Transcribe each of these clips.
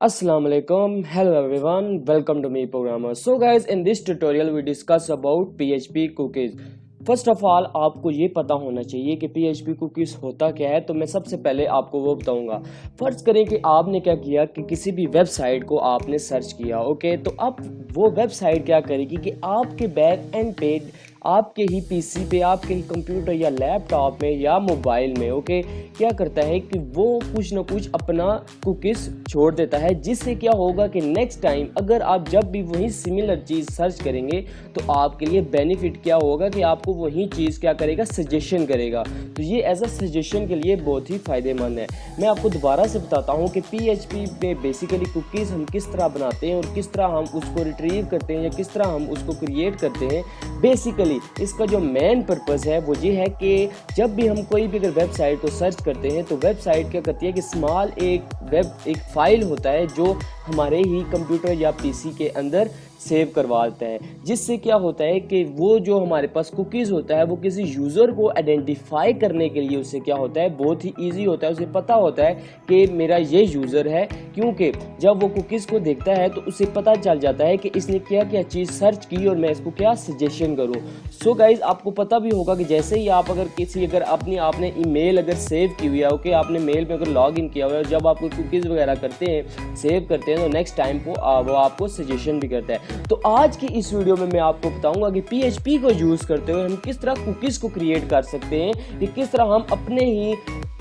Assalamu alaikum, hello everyone, welcome to me programmer. So guys, in this tutorial we discuss about PHP cookies. First of all आपको ये पता होना चाहिए कि PHP cookies होता क्या है। तो मैं सबसे पहले आपको वो बताऊंगा। फर्ज करें कि आपने क्या किया कि किसी भी वेबसाइट को आपने सर्च किया, ओके। तो अब वो वेबसाइट क्या करेगी कि आपके बैक एंड पे आपके ही पीसी पे, आपके ही कंप्यूटर या लैपटॉप में या मोबाइल में, ओके, क्या करता है कि वो कुछ ना कुछ अपना कुकीज़ छोड़ देता है, जिससे क्या होगा कि नेक्स्ट टाइम अगर आप जब भी वही सिमिलर चीज़ सर्च करेंगे तो आपके लिए बेनिफिट क्या होगा कि आपको वही चीज़ क्या करेगा, सजेशन करेगा। तो ये एज अ सजेशन के लिए बहुत ही फ़ायदेमंद है। मैं आपको दोबारा से बताता हूँ कि PHP में बेसिकली कुकीज़ हम किस तरह बनाते हैं और किस तरह हम उसको रिट्रीव करते हैं या किस तरह हम उसको क्रिएट करते हैं। बेसिकली इसका जो मेन पर्पस है वो ये है कि जब भी हम कोई भी अगर वेबसाइट को सर्च करते हैं तो वेबसाइट क्या करती है कि स्मॉल एक फाइल होता है जो हमारे ही कंप्यूटर या पीसी के अंदर सेव करवा देता है, जिससे क्या होता है कि वो जो हमारे पास कुकीज़ होता है वो किसी यूज़र को आइडेंटिफाई करने के लिए उससे क्या होता है, बहुत ही ईजी होता है। उसे पता होता है कि मेरा ये यूज़र है, क्योंकि जब वो कुकीज़ को देखता है तो उसे पता चल जाता है कि इसने क्या क्या चीज़ सर्च की और मैं इसको क्या सजेशन करूँ। सो गाइज, आपको पता भी होगा कि जैसे ही आप अगर आपने ईमेल अगर सेव की हुई है, ओके, आपने मेल में अगर लॉग इन किया हुआ है, जब आप कोई कुकीज़ वगैरह करते हैं, सेव करते हैं, तो नेक्स्ट टाइम को वो आपको सजेशन भी करता है। तो आज की इस वीडियो में मैं आपको बताऊंगा कि PHP को यूज़ करते हुए हम किस तरह कुकीज़ को क्रिएट कर सकते हैं, कि किस तरह हम अपने ही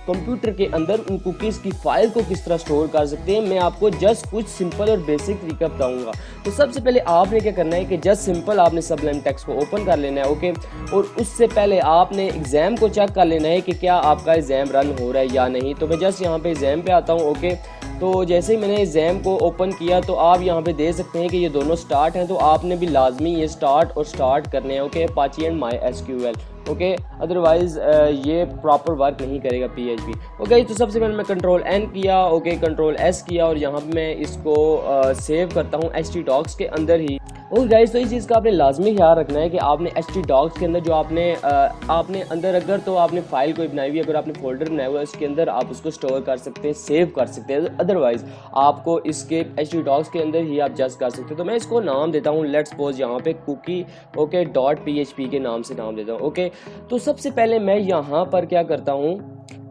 कंप्यूटर के अंदर उन कुकीज़ की फाइल को किस तरह स्टोर कर सकते हैं। मैं आपको जस्ट कुछ सिंपल और बेसिक तरीका बताऊंगा। तो सबसे पहले आपने क्या करना है कि जस्ट सिंपल आपने सबलाइम टेक्स्ट को ओपन कर लेना है, ओके। और उससे पहले आपने एग्ज़ाम को चेक कर लेना है कि क्या आपका एग्ज़ाम रन हो रहा है या नहीं। तो मैं जस्ट यहाँ पे एग्ज़ाम पे आता हूँ, ओके। तो जैसे ही मैंने एग्ज़ाम को ओपन किया तो आप यहाँ पे देख सकते हैं कि ये दोनों स्टार्ट हैं, तो आपने भी लाजमी ये स्टार्ट करने हैं, okay, Apache and MySQL, okay. Otherwise ये प्रॉपर वर्क नहीं करेगा PHP, ओके। तो सबसे पहले मैं Ctrl+N किया, ओके, Ctrl+S किया और यहाँ पे मैं इसको सेव करता हूँ htdocs के अंदर ही। और गाइस, तो इस चीज़ का आपने लाजमी ख्याल रखना है कि आपने htdocs के अंदर जो आपने अंदर अगर तो आपने फाइल कोई बनाई हुई है, अगर आपने फोल्डर बनाया हुआ है उसके अंदर आप उसको स्टोर कर सकते हैं, सेव कर सकते हैं। अदरवाइज़ आपको इसके htdocs के अंदर ही आप जस्ट कर सकते हैं। तो मैं इसको नाम देता हूँ, लेट्स सपोज यहाँ पे कुकी, ओके, .php के नाम से नाम देता हूँ, ओके। तो सबसे पहले मैं यहाँ पर क्या करता हूँ,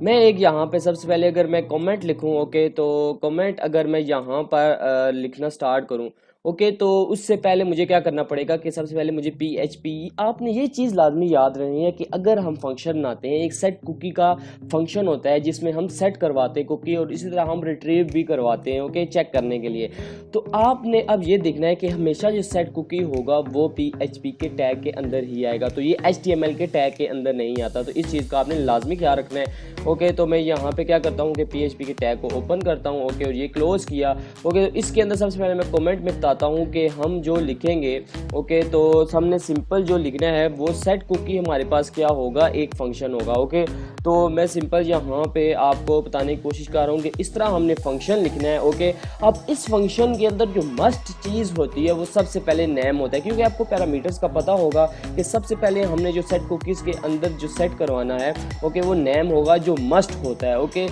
मैं एक यहाँ पे सबसे पहले अगर मैं कमेंट लिखूँ, ओके, तो कमेंट अगर मैं यहाँ पर लिखना स्टार्ट करूँ, ओके, तो उससे पहले मुझे क्या करना पड़ेगा कि सबसे पहले मुझे PHP, आपने ये चीज़ लाजमी याद रखनी है कि अगर हम फंक्शन बनाते हैं, एक सेट कुकी का फंक्शन होता है जिसमें हम सेट करवाते हैं कुकी और इसी तरह हम रिट्रीव भी करवाते हैं, ओके, चेक करने के लिए। तो आपने अब ये देखना है कि हमेशा जो सेट कुकी होगा वो PHP के टैग के अंदर ही आएगा, तो ये HTML के टैग के अंदर नहीं आता। तो इस चीज़ का आपने लाजमी ख्याल रखना है, ओके। तो मैं यहाँ पे क्या करता हूँ कि PHP के टैग को ओपन करता हूँ, ओके, और ये क्लोज किया, ओके। तो इसके अंदर सबसे पहले मैं कमेंट में बताता हूँ कि हम जो लिखेंगे, ओके, तो हमने सिंपल जो लिखना है वो सेट कुकी हमारे पास क्या होगा, एक फंक्शन होगा, ओके। तो मैं सिंपल यहाँ पे आपको बताने की कोशिश कर रहा हूँ कि इस तरह हमने फंक्शन लिखना है, ओके। अब इस फंक्शन के अंदर जो मस्ट चीज़ होती है वो सबसे पहले नेम होता है, क्योंकि आपको पैरामीटर्स का पता होगा कि सबसे पहले हमने जो सेट कुकीज़ के अंदर जो सेट करवाना है, ओके, वो नेम होगा जो मस्ट होता है, ओके।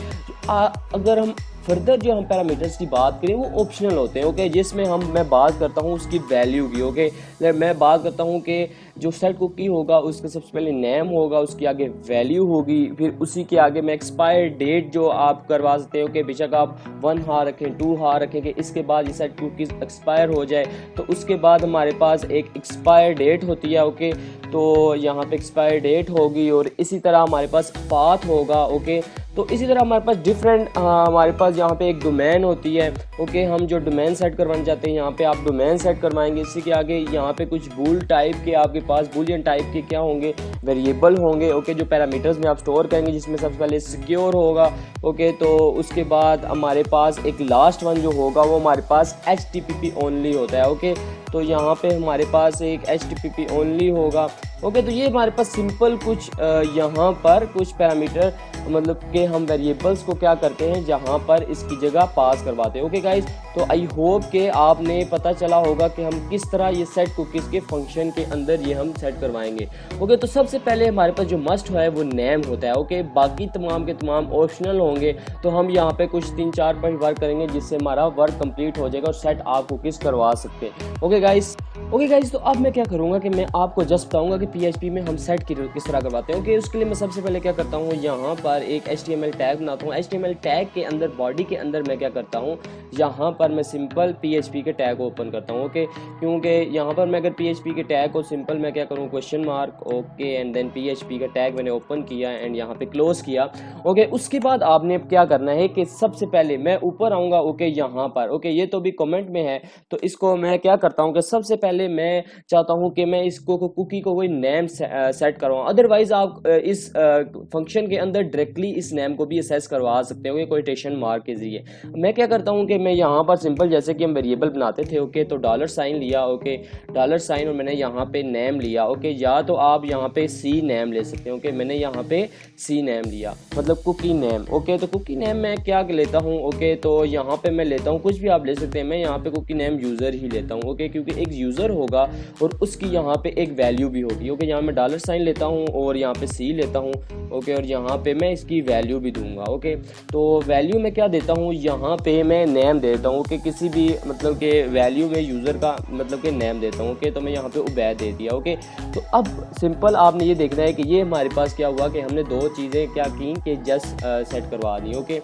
अगर हम फर्दर जो हम पैरामीटर्स की बात करें वो ऑप्शनल होते हैं, ओके, जिसमें मैं बात करता हूँ उसकी वैल्यू की, ओके। मैं बात करता हूँ कि जो सेट कुकी होगा उसका सबसे पहले नेम होगा, उसके आगे वैल्यू होगी, फिर उसी के आगे मैं एक्सपायर डेट जो आप करवा सकते हो, कि बेशक आप 1 हार रखें, 2 हार रखें, कि इसके बाद ये सेट कुकीज़ एक्सपायर हो जाए। तो उसके बाद हमारे पास एक एक्सपायर डेट होती है, ओके। तो यहाँ पे एक्सपायर डेट होगी और इसी तरह हमारे पास पाथ होगा, ओके। तो इसी तरह हमारे पास हमारे पास यहाँ पे एक डोमेन होती है, ओके। हम जो डोमेन सेट करवाना चाहते हैं यहाँ पे आप डोमेन सेट करवाएंगे। इसी के आगे यहाँ पे कुछ बूल टाइप के आपके पास बूलियन टाइप के क्या होंगे, वेरिएबल होंगे, ओके, जो पैरामीटर्स में आप स्टोर करेंगे, जिसमें सबसे पहले सिक्योर होगा, ओके। तो उसके बाद हमारे पास एक लास्ट वन जो होगा वो हमारे पास HTTP ओनली होता है, ओके। तो यहाँ पे हमारे पास एक HTTP ओनली होगा, ओके, तो ये हमारे पास सिंपल कुछ यहाँ पर कुछ पैरामीटर मतलब कि हम वेरिएबल्स को क्या करते हैं जहाँ पर इसकी जगह पास करवाते हैं। ओके गाइज, तो आई होप कि आपने पता चला होगा कि हम किस तरह ये सेट कुकीज़ के फंक्शन के अंदर ये हम सेट करवाएंगे। ओके, तो सबसे पहले हमारे पास जो मस्ट है वो नेम होता है। ओके, बाकी तमाम के तमाम ऑप्शनल होंगे, तो हम यहाँ पे कुछ 3-4 वर्क करेंगे जिससे हमारा वर्क कंप्लीट हो जाएगा और सेट आप कुकीज़ करवा सकते हैं। ओके गाइज, तो अब मैं क्या करूँगा कि मैं आपको जस्ट बताऊँगा कि PHP में हम सेट किस तरह करवाते हैं। ओके, उसके लिए मैं सबसे पहले क्या करता हूँ, यहाँ पर एक HTML टैग बनाता हूँ। HTML टैग के अंदर बॉडी के अंदर मैं क्या करता हूँ, यहाँ पर मैं सिंपल PHP के टैग को ओपन करता हूँ। ओके, क्योंकि यहाँ पर मैं अगर PHP के टैग को सिंपल मैं क्या करूँ question mark okay and then PHP का टैग मैंने ओपन किया एंड यहाँ पे क्लोज किया। ओके, उसके बाद आपने क्या करना है कि सबसे पहले मैं ऊपर आऊँगा। ओके, यहाँ पर ओके ये तो भी कमेंट में है, तो इसको मैं क्या करता हूँ कि सबसे पहले मैं चाहता हूँ कि मैं इसको कुकी को कोई नेम सेट करवाऊँ। अदरवाइज आप इस फंक्शन के अंदर डायरेक्टली इस नेम को भी असेस करवा सकते हो कोटेशन मार्क के जरिए। मैं क्या करता हूँ कि मैं यहाँ पर सिंपल जैसे कि हम वेरिएबल बनाते थे। ओके, तो $साइन लिया। ओके, $साइन और मैंने यहाँ पे नेम लिया। ओके, या तो आप यहाँ पे सी नेम ले सकते हैं। ओके, मैंने यहाँ पे सी नेम लिया मतलब कुकी नेम। ओके, तो कुकी नेम मैं क्या लेता हूँ, ओके तो यहाँ पे मैं लेता हूँ कुछ भी आप ले सकते हैं, मैं यहाँ पे कुकी नेम यूज़र ही लेता हूँ। ओके, क्योंकि एक यूज़र होगा और उसकी यहाँ पे एक वैल्यू भी होगी। ओके, यहाँ मैं $साइन लेता हूँ और यहाँ पे सी लेता हूँ। ओके, और यहाँ पे मैं इसकी वैल्यू भी दूंगा। ओके, तो वैल्यू में क्या देता हूँ, यहाँ पे मैं नेम देता हूँ कि किसी भी मतलब के वैल्यू में यूज़र का मतलब के नेम देता हूँ। ओके, तो मैं यहाँ पे उबैद दे दिया। ओके, तो अब सिंपल आपने ये देखना है कि ये हमारे पास क्या हुआ कि हमने दो चीज़ें क्या की कि जस्ट सेट करवा दी। ओके,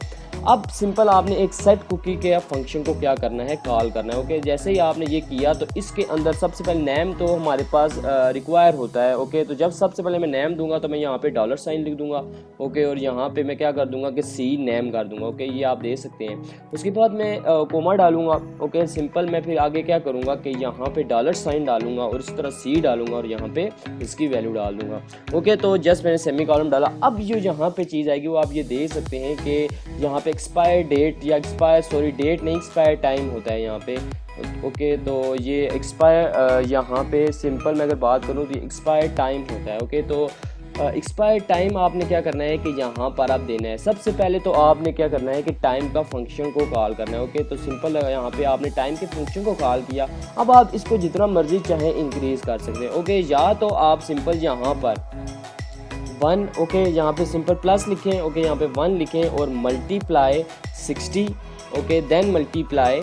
अब सिंपल आपने एक सेट कुकी के फंक्शन को क्या करना है, कॉल करना है। ओके, जैसे ही आपने ये किया तो इसके अंदर सबसे पहले नेम तो हमारे पास रिक्वायर होता है। ओके, तो जब सबसे पहले मैं नेम दूंगा तो मैं यहाँ पे $साइन लिख दूंगा। ओके, और यहाँ पे मैं क्या कर दूंगा कि सी नेम कर दूंगा। ओके, ये आप दे सकते हैं। उसके बाद मैं कोमा डालूंगा। ओके, सिंपल मैं फिर आगे क्या करूँगा कि यहाँ पे $साइन डालूंगा और इस तरह सी डालूंगा और यहाँ पे इसकी वैल्यू डाल दूंगा। ओके, तो जस्ट मैंने सेमी कॉलम डाला। अब जो यहाँ पे चीज़ आएगी वो आप ये देख सकते हैं कि यहाँ पे एक्सपायर डेट या डेट नहीं, एक्सपायर टाइम होता है यहाँ पे। ओके, तो ये एक्सपायर यहाँ पे सिंपल मैं अगर बात करूँ तो एक्सपायर टाइम होता है। ओके, तो एक्सपायर टाइम आपने क्या करना है कि यहाँ पर आप देना है। सबसे पहले तो आपने क्या करना है कि टाइम का फंक्शन को कॉल करना है। ओके, तो सिंपल यहाँ पे आपने टाइम के फंक्शन को कॉल किया। अब आप इसको जितना मर्जी चाहे इंक्रीज कर सकते हैं। ओके, या तो आप सिंपल यहाँ पर 1 ओके यहाँ पे सिंपल प्लस लिखें। ओके, यहाँ पे 1 लिखें और मल्टीप्लाई 60। Okay, then multiply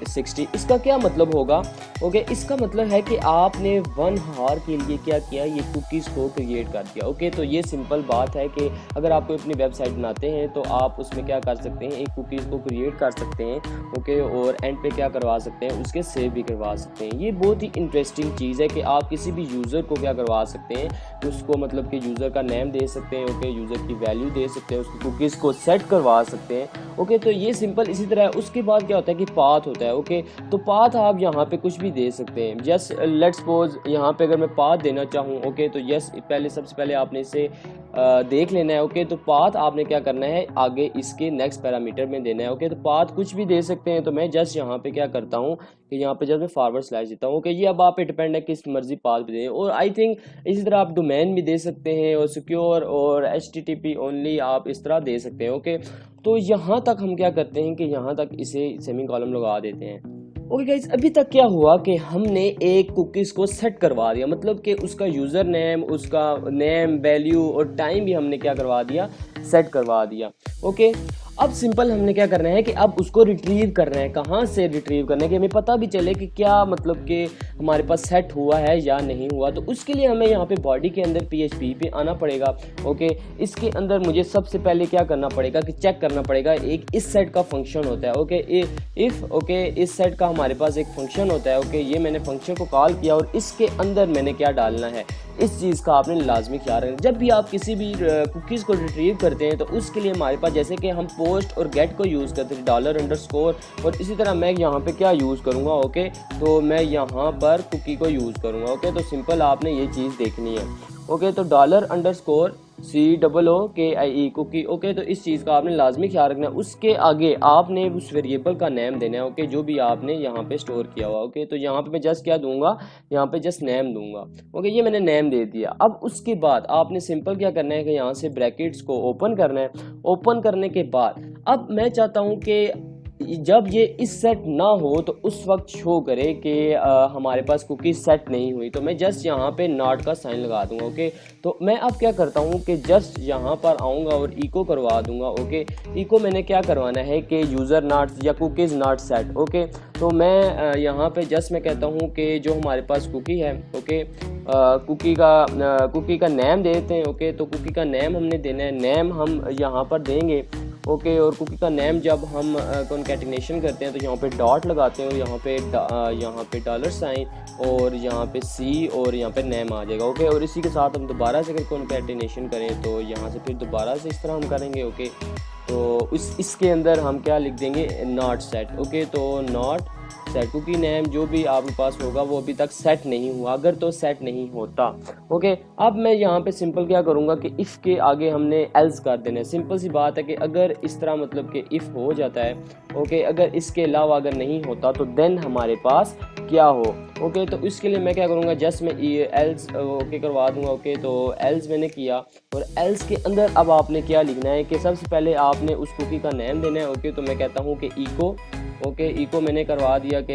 60। इसका क्या मतलब होगा, ओके इसका मतलब है कि आपने 1 आवर के लिए क्या किया, ये कुकीज़ को क्रिएट कर दिया। ओके, तो ये सिंपल बात है कि अगर आप कोई अपनी वेबसाइट बनाते हैं तो आप उसमें क्या कर सकते हैं, एक कुकीज़ को क्रिएट कर सकते हैं। ओके, और एंड पे क्या करवा सकते हैं, उसके सेव भी करवा सकते हैं। ये बहुत ही इंटरेस्टिंग चीज़ है कि आप किसी भी यूज़र को क्या करवा सकते हैं, उसको मतलब कि यूज़र का नेम दे सकते हैं। ओके, यूज़र की वैल्यू दे सकते हैं, उसकी कुकीज़ को सेट करवा सकते हैं। ओके, तो ये सिंपल इसी तरह है। उसके बाद क्या होता है कि पाथ होता है। ओके, तो पाथ आप यहाँ पे कुछ भी दे सकते हैं। जस्ट लेट्स सपोज यहाँ पे अगर मैं पाथ देना चाहूँ, ओके तो यस सबसे पहले आपने इसे देख लेना है। ओके, तो पाथ आपने क्या करना है, आगे इसके नेक्स्ट पैरामीटर में देना है। ओके, तो पाथ कुछ भी दे सकते हैं। तो मैं जस्ट यहाँ पे क्या करता हूँ कि यहाँ पे जस्ट मैं फॉरवर्ड स्लैश देता हूँ। ओके, ये अब आप पे डिपेंड है किस मर्जी पाथ भी दें। और आई थिंक इसी तरह आप डोमेन भी दे सकते हैं और सिक्योर और http ओनली आप इस तरह दे सकते हैं। ओके, तो यहाँ तक हम क्या करते हैं कि यहाँ तक इसे सेमी कॉलम लगा देते हैं। ओके गाइज, अभी तक क्या हुआ कि हमने एक कुकीज़ को सेट करवा दिया, मतलब कि उसका यूज़र नेम, उसका नेम, वैल्यू और टाइम भी हमने क्या करवा दिया, सेट करवा दिया। ओके, अब सिंपल हमने क्या करना है कि अब उसको रिट्रीव करना है। कहाँ से रिट्रीव करना है कि हमें पता भी चले कि क्या मतलब कि हमारे पास सेट हुआ है या नहीं हुआ। तो उसके लिए हमें यहाँ पे बॉडी के अंदर PHP पे आना पड़ेगा। ओके, इसके अंदर मुझे सबसे पहले क्या करना पड़ेगा कि चेक करना पड़ेगा, एक इस सेट का फंक्शन होता है। ओके, इफ़ ओके इस सेट का हमारे पास एक फंक्शन होता है। ओके, ये मैंने फंक्शन को कॉल किया और इसके अंदर मैंने क्या डालना है, इस चीज़ का आपने लाजमी ख्याल रखना। जब भी आप किसी भी कुकीज़ को रिट्रीव करते हैं तो उसके लिए हमारे पास जैसे कि हम पोस्ट और गेट को यूज़ करते हैं, $_ और इसी तरह मैं यहाँ पे क्या यूज़ करूँगा। ओके, तो मैं यहाँ पर कुकी को यूज़ करूँगा। ओके, तो सिंपल आपने ये चीज़ देखनी है। ओके, तो $_COOKIE कुकी। ओके, तो इस चीज़ का आपने लाजमी ख्याल रखना है। उसके आगे आपने उस वेरिएबल का नेम देना है, ओके, जो भी आपने यहाँ पे स्टोर किया हुआ। ओके, तो यहाँ पे मैं जस्ट क्या दूंगा, यहाँ पे जस्ट नेम दूंगा। ओके, ये मैंने नेम दे दिया। अब उसके बाद आपने सिंपल क्या करना है कि यहाँ से ब्रैकेट्स को ओपन करना है। ओपन करने के बाद अब मैं चाहता हूँ कि जब ये इस सेट ना हो तो उस वक्त शो करे कि हमारे पास कुकी सेट नहीं हुई। तो मैं जस्ट यहाँ पे नॉट का साइन लगा दूंगा। ओके, तो मैं अब क्या करता हूँ कि जस्ट यहाँ पर आऊँगा और इको करवा दूंगा। ओके, इको मैंने क्या करवाना है कि यूज़र नॉट या कुकीज़ नॉट सेट। ओके, तो मैं यहाँ पे जस्ट मैं कहता हूँ कि जो हमारे पास कुकी है, ओके, कुकी का नेम देते हैं। ओके, तो कुकी का नेम हमने देना है, नेम हम यहाँ पर देंगे। ओके, और कुकी का नेम जब हम कॉन्कैटिनेशन करते हैं तो यहाँ पे डॉट लगाते हैं और यहाँ पे $साइन और यहाँ पे सी और यहाँ पे नेम आ जाएगा। ओके, और इसी के साथ हम दोबारा से अगर कॉन्कैटिनेशन करें तो यहाँ से फिर दोबारा से इस तरह हम करेंगे। ओके, तो इसके अंदर हम क्या लिख देंगे, नॉट सेट। ओके, तो नॉट सेट कुकी नेम जो भी आपके पास होगा वो अभी तक सेट नहीं हुआ, अगर तो सेट नहीं होता। ओके, अब मैं यहाँ पे सिंपल क्या करूँगा कि इफ़ के आगे हमने एल्स कर देना है। सिंपल सी बात है कि अगर इस तरह मतलब कि इफ़ हो जाता है, ओके, अगर इसके अलावा अगर नहीं होता तो देन हमारे पास क्या हो। ओके, तो इसके लिए मैं क्या करूँगा, जस्ट मैं एल्स ओके करवा दूँगा। ओके, तो एल्स मैंने किया और एल्स के अंदर अब आपने क्या लिखना है कि सबसे पहले आपने उस कुकी का नेम देना है। ओके, तो मैं कहता हूँ कि इको। ओके, इको मैंने करवा दिया कि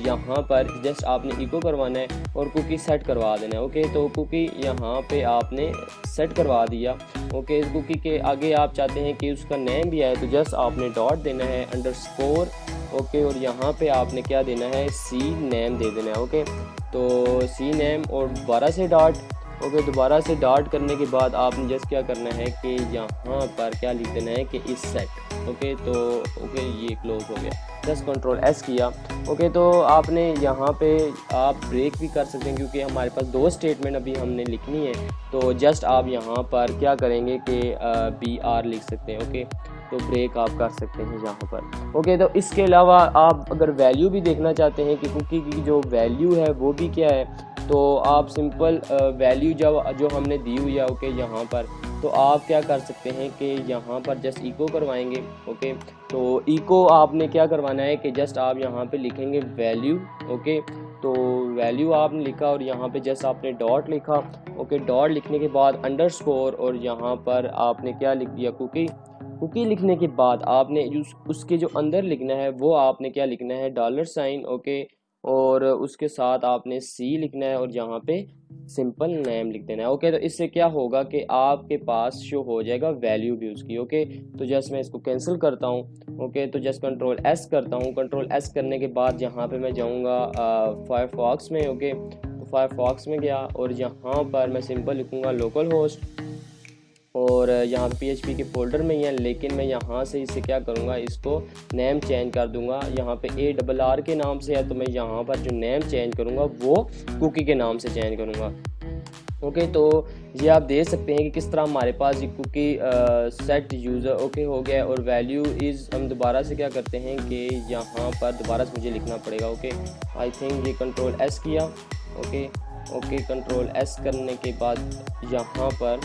यहाँ पर जस्ट आपने इको करवाना है और कुकी सेट करवा देना है। ओके, तो कुकी यहाँ पे आपने सेट करवा दिया। ओके, इस कुकी के आगे आप चाहते हैं कि उसका नेम भी आए तो जस्ट आपने डॉट देना है, अंडरस्कोर। ओके, और यहाँ पे आपने क्या देना है, सी नेम दे देना है। ओके, तो सी नेम और दोबारा से डॉट। ओके, दोबारा से डॉट करने के बाद आपने जस्ट क्या करना है कि यहाँ पर क्या लिख देना है कि इस सेट। ओके, तो ओके ये क्लोज हो गया, जस्ट कंट्रोल-S किया। ओके, तो आपने यहाँ पे आप ब्रेक भी कर सकते हैं क्योंकि हमारे पास 2 स्टेटमेंट अभी हमने लिखनी है। तो जस्ट आप यहाँ पर क्या करेंगे कि BR लिख सकते हैं। ओके, तो ब्रेक आप कर सकते हैं यहाँ पर। ओके, तो इसके अलावा आप अगर वैल्यू भी देखना चाहते हैं कि कुकी की जो वैल्यू है वो भी क्या है, तो आप सिंपल वैल्यू जो हमने दी हुई है, ओके, यहाँ पर तो आप क्या कर सकते हैं कि यहाँ पर जस्ट इको करवाएंगे। ओके, तो इको आपने क्या करवाना है कि जस्ट आप यहाँ पे लिखेंगे वैल्यू। ओके, तो वैल्यू आपने लिखा और यहाँ पे जस्ट आपने डॉट लिखा। ओके, डॉट लिखने के बाद अंडरस्कोर और यहाँ पर आपने क्या लिख दिया, कुकी लिखने के बाद आपने उसके जो अंदर लिखना है वो आपने क्या लिखना है, $साइन। ओके, और उसके साथ आपने सी लिखना है और यहाँ पे सिंपल नेम लिख देना है। ओके, तो इससे क्या होगा कि आपके पास शो हो जाएगा वैल्यू भी उसकी। ओके, तो जस्ट मैं इसको कैंसिल करता हूँ। ओके, तो जस्ट कंट्रोल-S करता हूँ। कंट्रोल-S करने के बाद यहाँ पे मैं जाऊँगा फायरफॉक्स में। ओके, तो फायरफॉक्स में गया और यहाँ पर मैं सिंपल लिखूँगा लोकल होस्ट और यहाँ पे PHP के फोल्डर में ही है, लेकिन मैं यहाँ से इसे क्या करूँगा, इसको नेम चेंज कर दूँगा। यहाँ पे ARR के नाम से है तो मैं यहाँ पर जो नेम चेंज करूँगा वो कुकी के नाम से चेंज करूँगा। ओके, तो ये आप देख सकते हैं कि किस तरह हमारे पास ये कुकी सेट यूज़र ओके हो गया और वैल्यू इज़ हम दोबारा से क्या करते हैं कि यहाँ पर दोबारा से मुझे लिखना पड़ेगा। ओके, आई थिंक ये कंट्रोल-S किया। ओके, कंट्रोल-S करने के बाद यहाँ पर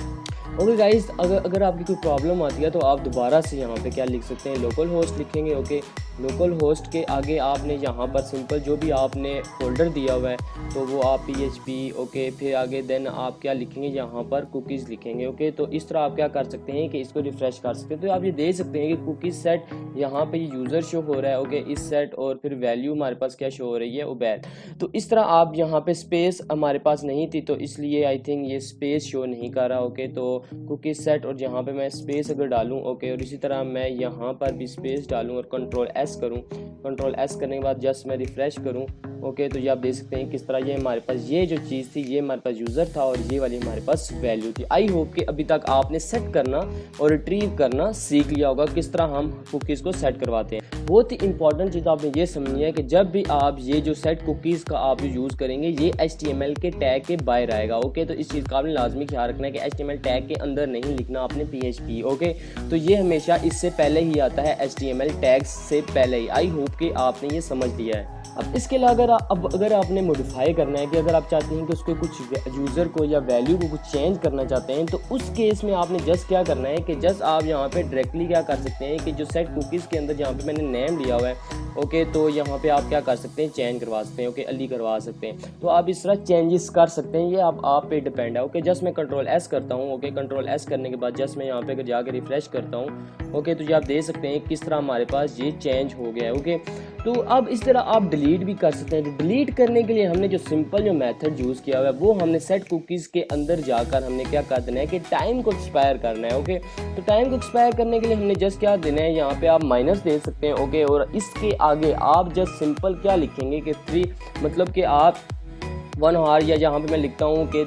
ओके गाइस, अगर आपकी कोई प्रॉब्लम आती है तो आप दोबारा से यहाँ पे क्या लिख सकते हैं, लोकल होस्ट लिखेंगे। ओके, लोकल होस्ट के आगे आपने यहाँ पर सिंपल जो भी आपने फोल्डर दिया हुआ है तो वो आप PHP। ओके, फिर आगे देन आप क्या लिखेंगे, यहाँ पर कुकीज़ लिखेंगे। ओके, तो इस तरह आप क्या कर सकते हैं कि इसको रिफ़्रेश कर सकते हैं। तो आप ये देख सकते हैं कि कुकीज़ सेट यहाँ पे यूज़र शो हो रहा है। ओके, इस सेट और फिर वैल्यू हमारे पास क्या शो हो रही है, उबैर। तो इस तरह आप यहाँ पे स्पेस हमारे पास नहीं थी तो इसलिए आई थिंक ये स्पेस शो नहीं कर रहा। ओके, तो कुकीज़ सेट और यहाँ पे मैं स्पेस अगर डालूँ, ओके, और इसी तरह मैं यहाँ पर भी स्पेस डालूँ और कंट्रोल-S करूँ। कंट्रोल-S करने के बाद जस्ट मैं रिफ़्रेश करूँ। ओके, तो ये आप देख सकते हैं किस तरह ये हमारे पास ये जो चीज़ थी ये हमारे पास यूज़र था और ये वाली हमारे पास वैल्यू थी। आई होप कि अभी तक आपने सेट करना और रिट्रीव करना सीख लिया होगा किस तरह हम कुकीज़ को सेट करवाते हैं। बहुत ही इंपॉर्टेंट चीज़ आपने ये समझनी है कि जब भी आप ये जो सेट कुकीज़ का आप यूज़ करेंगे ये HTML के टैग के बाहर आएगा। ओके, तो इस चीज़ का आपने लाजमी ख्याल रखना है कि HTML टैग के अंदर नहीं लिखना आपने PHP। ओके, तो ये हमेशा इससे पहले ही आता है, HTML टैग्स से पहले ही। आई होप कि आपने ये समझ लिया है। अब इसके अलावा अगर आपने मॉडिफाई करना है कि अगर आप चाहते हैं कि उसके कुछ यूज़र को या वैल्यू को कुछ चेंज करना चाहते हैं, तो उस केस में आपने जस्ट क्या करना है कि जस्ट आप यहाँ पे डायरेक्टली क्या कर सकते हैं कि जो सेट कुकीज़ के अंदर जहाँ पे मैंने नेम लिया हुआ है, ओके, तो यहाँ पे आप क्या कर सकते हैं, चेंज करवा सकते हैं, ओके, अली करवा सकते हैं। तो आप इस तरह चेंजेस कर सकते हैं, ये आप पे डिपेंड है। ओके, जस्ट मैं कंट्रोल एस करता हूँ। ओके, कंट्रोल एस करने के बाद जस्ट मैं यहाँ पे जाकर रिफ्रेश करता हूँ। ओके, तो ये आप देख सकते हैं किस तरह हमारे पास ये चेंज हो गया है। ओके, तो अब इस तरह आप डिलीट भी कर सकते हैं। तो डिलीट करने के लिए हमने जो सिंपल जो मेथड यूज़ किया हुआ है, वो हमने सेट कुकीज़ के अंदर जाकर हमने क्या कर देना है कि टाइम को एक्सपायर करना है। ओके, तो टाइम को एक्सपायर करने के लिए हमने जस्ट क्या देना है, यहाँ पे आप माइनस दे सकते हैं। ओके, और इसके आगे आप जस्ट सिंपल क्या लिखेंगे कि 3, मतलब कि आप 1 आवर, या जहाँ पे मैं लिखता हूँ कि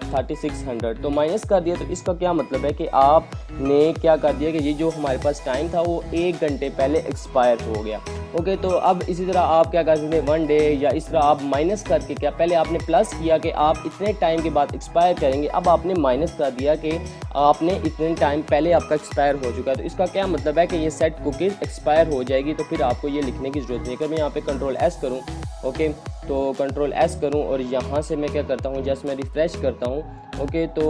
3600, तो माइनस कर दिया। तो इसका क्या मतलब है कि आपने क्या कर दिया कि ये जो हमारे पास टाइम था वो 1 घंटे पहले एक्सपायर हो गया। ओके, तो अब इसी तरह आप क्या कर सकते हैं, 1 डे, या इस तरह आप माइनस करके, क्या पहले आपने प्लस किया कि आप इतने टाइम के बाद एक्सपायर करेंगे, अब आपने माइनस कर दिया कि आपने इतने टाइम पहले आपका एक्सपायर हो चुका है। तो इसका क्या मतलब है कि ये सेट कुकीज़ एक्सपायर हो जाएगी, तो फिर आपको ये लिखने की ज़रूरत नहीं। अगर मैं यहाँ पे कंट्रोल एस करूँ, ओके, तो कंट्रोल एस करूं और यहाँ से मैं क्या करता हूँ, जस्ट मैं रिफ्रेश करता हूँ। ओके, तो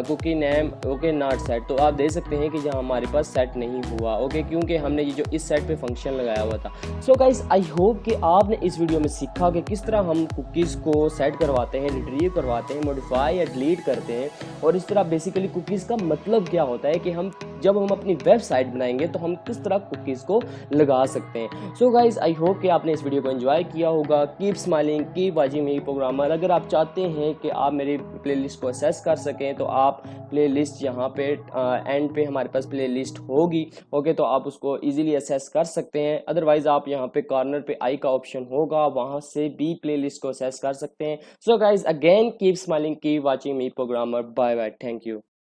cookie name, okay, not set, तो आप देख सकते हैं कि जहाँ हमारे पास सेट नहीं हुआ। ओके, क्योंकि हमने ये जो इस सेट पे फंक्शन लगाया हुआ था। सो गाइस, आई होप कि आपने इस वीडियो में सीखा कि किस तरह हम कुकीज़ को सेट करवाते हैं, रिट्रीव करवाते हैं, मॉडिफाई या डिलीट करते हैं, और इस तरह बेसिकली कुकीज़ का मतलब क्या होता है कि जब हम अपनी वेबसाइट बनाएंगे तो हम किस तरह कुकीज़ को लगा सकते हैं। सो गाइस, आई होप कि आपने इस वीडियो को एंजॉय किया होगा। Keep smiling, keep watching me programmer. अगर आप चाहते हैं कि आप मेरी प्लेलिस्ट को एक्सेस कर सकें, तो आप प्लेलिस्ट यहाँ पे एंड पे हमारे पास प्लेलिस्ट होगी। ओके, तो आप उसको इजीली एक्सेस कर सकते हैं। अदरवाइज आप यहाँ पे कॉर्नर पे आई का ऑप्शन होगा, वहाँ से भी प्लेलिस्ट को एक्सेस कर सकते हैं। So guys, again keep smiling, keep watching me programmer. Bye bye, thank you.